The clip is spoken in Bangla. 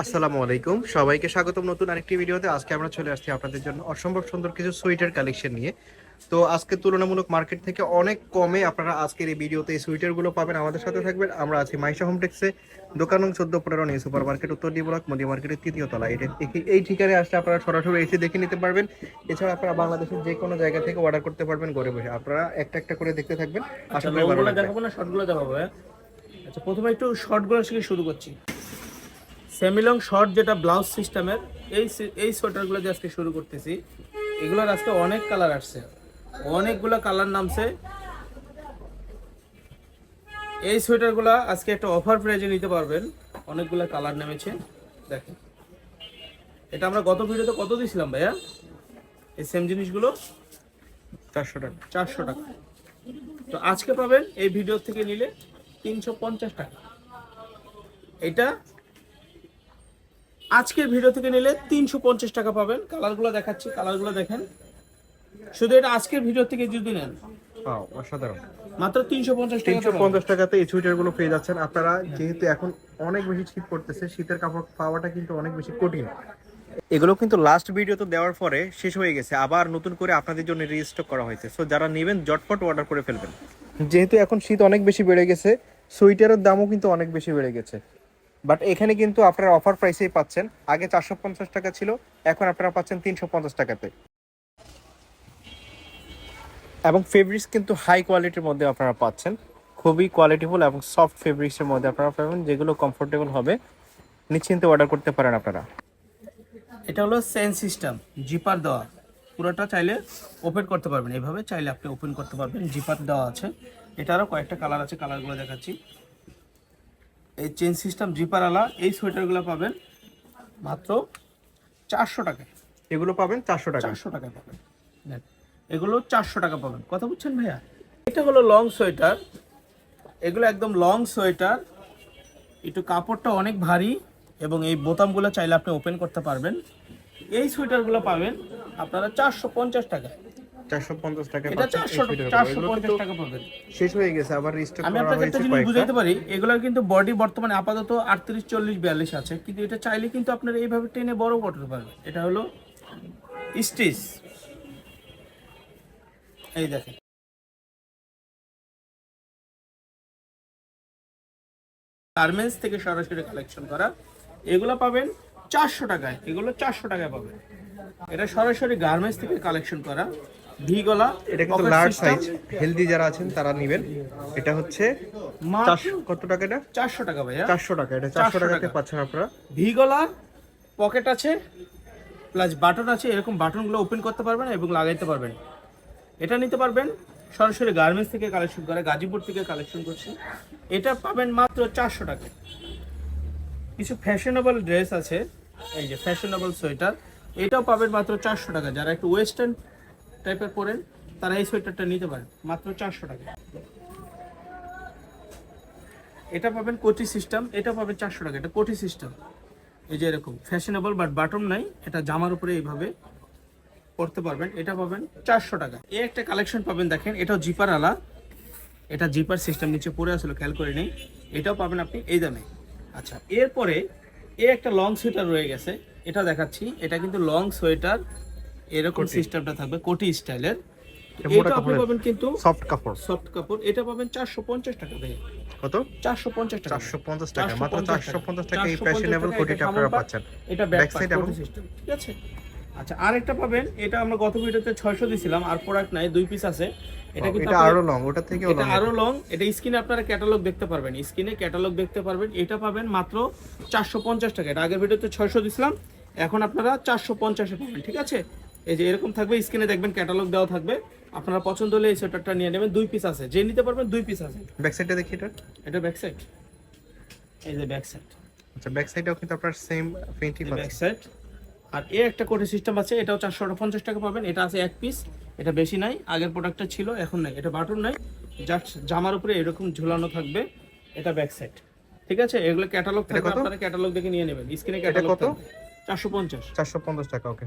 আসসালামু আলাইকুম, সবাইকে স্বাগতম নতুন আরেকটি ভিডিওতে। আজকে আমরা চলে আসছি আপনাদের জন্য অসম্ভব সুন্দর কিছু সোয়েটার কালেকশন নিয়ে। তো আজকে তুলনামূলক মার্কেট থেকে অনেক কমে আপনারা আজকের এই ভিডিওতে এই সোয়েটারগুলো পাবেন। আমাদের সাথে থাকবেন, আমরা আছি মাইশা হোমটেক্সে, দোকান নং 14-15 নিউ সুপার মার্কেট, উত্তর ডি ব্লক, মোদি মার্কেটের 3য় তলা। এই ঠিকানায় আসলে আপনারা সরাসরি এসে দেখে নিতে পারবেন। এছাড়া আপনারা বাংলাদেশের যে কোনো জায়গা থেকে অর্ডার করতে পারবেন ঘরে বসে। আপনারা একটা একটা করে দেখতে থাকবেন, আশা করি ভালো লংগুলো লাগবে। দেখাবো না শর্টগুলো দেখাবো? আচ্ছা, প্রথমে একটু শর্টগুলো থেকে শুরু করছি। সেমিলং শর্ট যেটা ব্লাউজ সিস্টেমের, এই সোয়েটারগুলো দিয়ে আজকে শুরু করতেছি। এগুলোর আজকে অনেক কালার আসছে, অনেকগুলো কালার নামছে। এই সোয়েটারগুলো আজকে একটা অফার প্রাইজে নিতে পারবেন, অনেকগুলো কালার নেমেছে। দেখেন, এটা আমরা গত ভিডিওতে কত দিয়েছিলাম ভাইয়া? এই সেম জিনিসগুলো 400 টাকা। 400 টাকা। তো আজকে পাবেন এই ভিডিও থেকে নিলে 350 টাকা। এটা আজকের ভিডিও থেকে নিলে 350 টাকা পাবেন। কালারগুলো দেখাচ্ছি, কালারগুলো দেখেন। শুধু এটা আজকের ভিডিও থেকে যদি নেন, অসাধারণ। মাত্র 350 টাকা। 350 টাকাতে এই সোয়েটারগুলো পেয়ে যাচ্ছেন আপনারা। যেহেতু এখন অনেক বেশি শীত পড়তেছে, শীতের কাপড় পাওয়াটা কিন্তু অনেক বেশি কঠিন। এগুলো কিন্তু লাস্ট ভিডিওতে দেওয়ার পরে শেষ হয়ে গেছে, আবার নতুন করে আপনাদের জন্য রিস্টক করা হয়েছে। সো যারা নেবেন ঝটপট অর্ডার করে ফেলবেন। যেহেতু এখন শীত অনেক বেশি বেড়ে গেছে, সোয়েটারের দামও কিন্তু অনেক বেশি বেড়ে গেছে। বাট এখানে কিন্তু আপনারা অফার প্রাইসেই পাচ্ছেন। আগে 450 টাকা ছিল, এখন আপনারা পাচ্ছেন 350 টাকাতে। এবং ফেব্রিক্স কিন্তু হাই কোয়ালিটির মধ্যে আপনারা পাচ্ছেন, খুবই কোয়ালিটিফুল এবং সফট ফেব্রিক্সের মধ্যে আপনারা পাবেন, যেগুলো কমফোর্টেবল হবে। নিশ্চিন্তে অর্ডার করতে পারেন আপনারা। এটা হলো সেন সিস্টেম, জিপার দেওয়া। পুরোটা চাইলে ওপেন করতে পারবেন, এইভাবে চাইলে আপনি ওপেন করতে পারবেন, জিপার দেওয়া আছে। এটারও কয়েকটা কালার আছে, কালারগুলো দেখাচ্ছি। এই চেন সিস্টেম জিপার আলা এই সোয়েটারগুলো পাবেন মাত্র 400 টাকায়। এগুলো পাবেন 400 টাকা। 400 টাকায় পাবেন। নেন, এগুলো 400 টাকা পাবেন। কথা বুঝছেন ভাইয়া? এটা হলো লং সোয়েটার, এগুলো একদম লং সোয়েটার। একটু কাপড়টা অনেক ভারী এবং এই বোতামগুলো চাইলে আপনি ওপেন করতে পারবেন। এই সোয়েটারগুলো পাবেন আপনারা 450 টাকা। 450 টাকা এটা পাচ্ছেন এই সোয়েটারগুলো। 450 টাকা পাবেন। শেষ হয়ে গেছে, আবার রিস্টক আমি করা আপনাকে একটা হয়েছে জিনিস কয়েকটা। বুঝাইতে পারি, এগুলোর কিন্তু বডি বর্তমানে আপাতত 38, 40, 42 আছে, কিন্তু এটা চাইলে কিন্তু আপনারা এইভাবে টেনে বড় করতে পারবেন। এটা হলো স্টিচ, এই দেখেন। গার্মেন্টস থেকে সরাসরি কালেকশন করা, এগুলো পাবেন 400 টাকায়। এগুলো 400 টাকায় পাবেন। এটা সরাসরি গার্মেন্টস থেকে কালেকশন করা, ভি গলা। এটা কিন্তু লার্জ সাইজ, হেলদি যারা আছেন তারা নেবেন। এটা হচ্ছে কত টাকা? এটা 400 টাকা ভাইয়া। 400 টাকা। এটা 400 টাকাতে পাচ্ছেন আপনারা। ভি গলা, পকেট আছে, প্লাস বাটন আছে। এরকম বাটনগুলো ওপেন করতে পারবেন এবং লাগাইতে পারবেন। এটা নিতে পারবেন সরাসরি গার্মেন্টস থেকে কালেকশন করে, গাজীপুর থেকে কালেকশন করছি। এটা পাবেন মাত্র 400 টাকায়। কিছু ফ্যাশনেবল ড্রেস আছে, এই যে ফ্যাশনেবল সোয়েটার, এটাও পাবেন মাত্র 400 টাকা। যারা একটু ওয়েস্টার্ন টাইপের পরেন তারা এই সোয়েটারটা নিতে পারেন মাত্র 400 টাকা। এটা পাবেন কোটি সিস্টেম, এটা পাবেন 400 টাকা। এটা কোটি সিস্টেম, এই যে এরকম ফ্যাশনেবল, বাট বাটন নাই। এটা জামার উপরে এইভাবে পরতে পারবেন। এটা পাবেন 400 টাকা। এই একটা কালেকশন পাবেন, দেখেন, এটাও জিপার আলা। এটা জিপার সিস্টেম, নিচে পড়ে আসলে খেয়াল করে নেই। এটাও পাবেন আপনি এই দামে। আচ্ছা, এরপরে একটা লং সোয়েটার রয়ে গেছে, এটা দেখাচ্ছি। এটা কিন্তু লং সোয়েটার, এরকম সিস্টেমটা থাকবে কোটি স্টাইলের। এটা আপনি পাবেন কিন্তু সফট কাপড়। সফট কাপড়। এটা পাবেন 450 টাকা ভাই। কত? 450 টাকা। 450 টাকা, মাত্র 450 টাকা এই ফ্যাশনেবল কোটিটা আপনারা পাচ্ছেন। এটা ব্যাক সাইড এবং সিস্টেম, ঠিক আছে। আচ্ছা, আরেকটা পাবেন, এটা আমরা গত ভিডিওতে 600 দিছিলাম, আর প্রোডাক্ট নাই, 2 পিস আছে। এটা কিন্তু আরো লং, ওটা থেকেও লং। এটা আরো লং। এটা স্ক্রিনে আপনারা ক্যাটালগ দেখতে পারবেন, স্ক্রিনে ক্যাটালগ দেখতে পারবেন। এটা পাবেন মাত্র 450 টাকা। এটা আগের ভিডিওতে 600 দিছিলাম, এখন আপনারা 450 এ পাবেন, ঠিক আছে। এই যে এরকম থাকবে, স্ক্রিনে দেখবেন ক্যাটালগ দেওয়া থাকবে। আপনারা পছন্দ হলে এই সোয়েটারটা নিয়ে নেবেন। 2 পিস আছে, যে নিতে পারবেন 2 পিস আছে। ব্যাক সাইডটা দেখি। এটা ব্যাক সাইড, এই যে ব্যাক সাইড। আচ্ছা, ব্যাক সাইডেও কিন্তু আপনারা সেম প্রিন্টই পাচ্ছেন। Back side. আর একটা কোটি সিস্টেম আছে, এটাও 450 টাকা পাবেন। এটা আছে 1 পিস, এটা বেশি নাই। আগের প্রোডাক্টটা ছিল, এখন নাই। এটা বাটন নাই, জাস্ট জামার উপরে এরকম ঝুলানো থাকবে। এটা ব্যাক সাইড, ঠিক আছে। এগুলো ক্যাটালগ থাকবে, আপনারা ক্যাটালগ দেখে নিয়ে নেবেন। স্ক্রিনে ক্যাটালগ কত? 450 450 টাকা, ওকে।